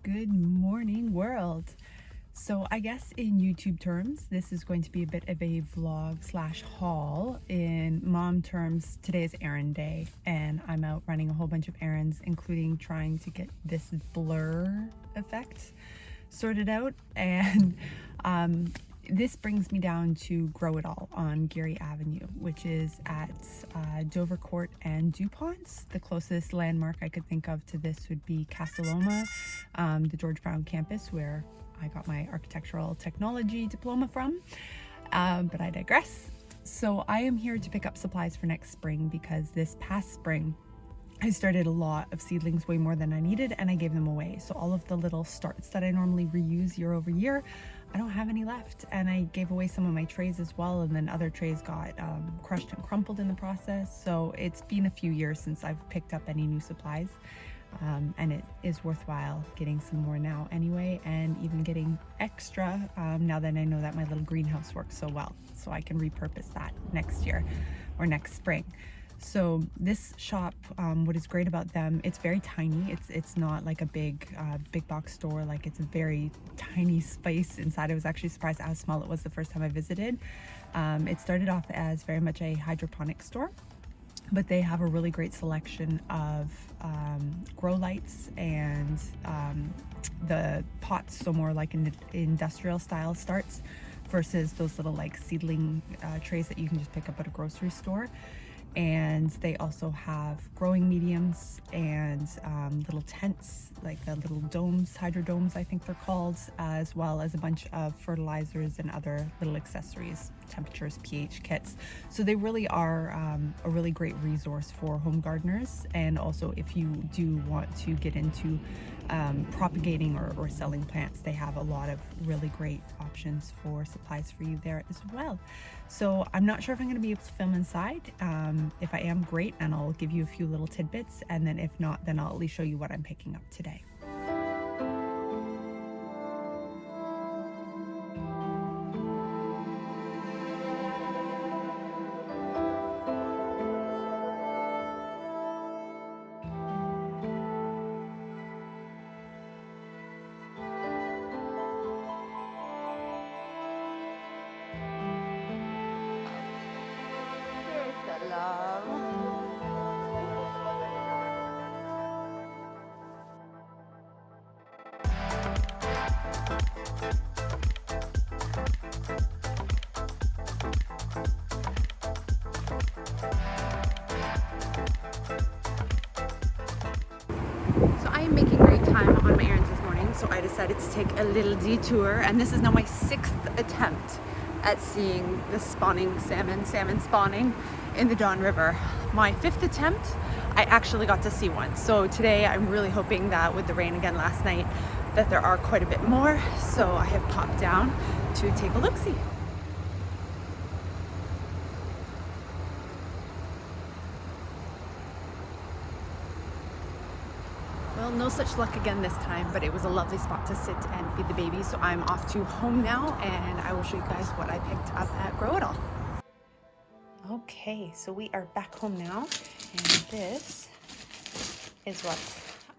Good morning, world. So I guess in YouTube terms, this is going to be a bit of a vlog slash haul. In mom terms, today is errand day and I'm out running a whole bunch of errands, including trying to get this blur effect sorted out. And this brings me down to Grow It All on Geary Avenue, which is at Dover Court and DuPont's. The closest landmark I could think of to this would be Castelloma, the George Brown campus where I got my architectural technology diploma from, but I digress. So I am here to pick up supplies for next spring because this past spring I started a lot of seedlings, way more than I needed, and I gave them away. So all of the little starts that I normally reuse year over year, I don't have any left. And I gave away some of my trays as well, and then other trays got crushed and crumpled in the process. So it's been a few years since I've picked up any new supplies. And it is worthwhile getting some more now anyway, and even getting extra now that I know that my little greenhouse works so well. So I can repurpose that next year or next spring. So this shop, what is great about them, it's very tiny. It's not like a big box store. Like, it's a very tiny space inside. I was actually surprised at how small it was the first time I visited. It started off as very much a hydroponic store, but they have a really great selection of grow lights and the pots, so more like an industrial style starts versus those little like seedling trays that you can just pick up at a grocery store. And they also have growing mediums and little tents, like the little domes, hydrodomes I think they're called, as well as a bunch of fertilizers and other little accessories, temperatures, pH kits. So they really are a really great resource for home gardeners, and also if you do want to get into propagating or selling plants, they have a lot of really great options for supplies for you there as well. So I'm not sure if I'm going to be able to film inside. If I am, great, and I'll give you a few little tidbits, and then if not, then I'll at least show you what I'm picking up today. Here's the love. So I am making great time on my errands this morning, so I decided to take a little detour, and this is now my 6th attempt at seeing the spawning salmon spawning in the Don River. My 5th attempt, I actually got to see one. So today I'm really hoping that with the rain again last night, that there are quite a bit more. So I have popped down to take a look-see. Well, no such luck again this time, but it was a lovely spot to sit and feed the baby. So I'm off to home now, and I will show you guys what I picked up at Grow It All. Okay, so we are back home now, and this is what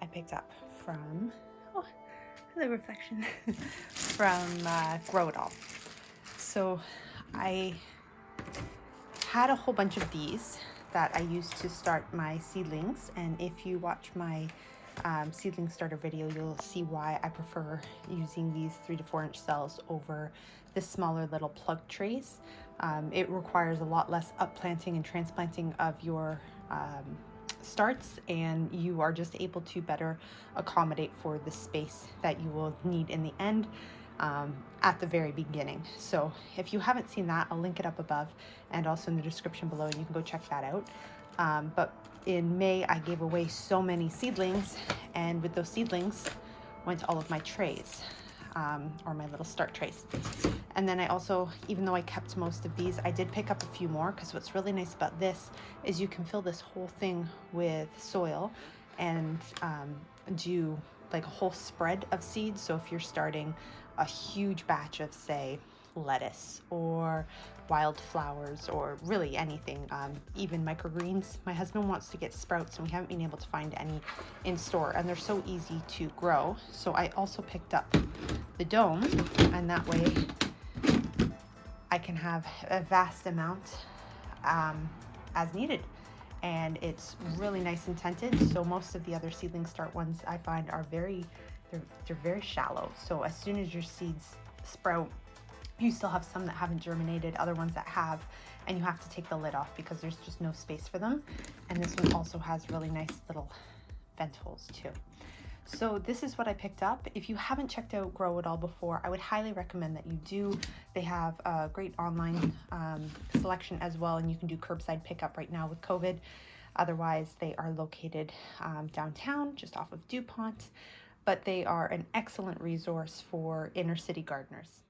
I picked up from, oh, the reflection, from Grow It All. So I had a whole bunch of these that I used to start my seedlings, and if you watch my seedling starter video, you'll see why I prefer using these 3 to 4 inch cells over the smaller little plug trays. It requires a lot less upplanting and transplanting of your starts, and you are just able to better accommodate for the space that you will need in the end at the very beginning. So if you haven't seen that, I'll link it up above and also in the description below, and you can go check that out. But in May, I gave away so many seedlings, and with those seedlings went all of my trays, or my little start trays. And then I also, even though I kept most of these, I did pick up a few more, because what's really nice about this is you can fill this whole thing with soil and do like a whole spread of seeds. So if you're starting a huge batch of, say, lettuce or wildflowers or really anything, even microgreens. My husband wants to get sprouts and we haven't been able to find any in store, and they're so easy to grow. So I also picked up the dome, and that way I can have a vast amount as needed. And it's really nice and tinted. So most of the other seedling start ones I find are they're very shallow. So as soon as your seeds sprout, you still have some that haven't germinated, other ones that have, and you have to take the lid off because there's just no space for them. And this one also has really nice little vent holes too. So this is what I picked up. If you haven't checked out Grow It All before, I would highly recommend that you do. They have a great online selection as well, and you can do curbside pickup right now with COVID. Otherwise, they are located downtown, just off of DuPont, but they are an excellent resource for inner city gardeners.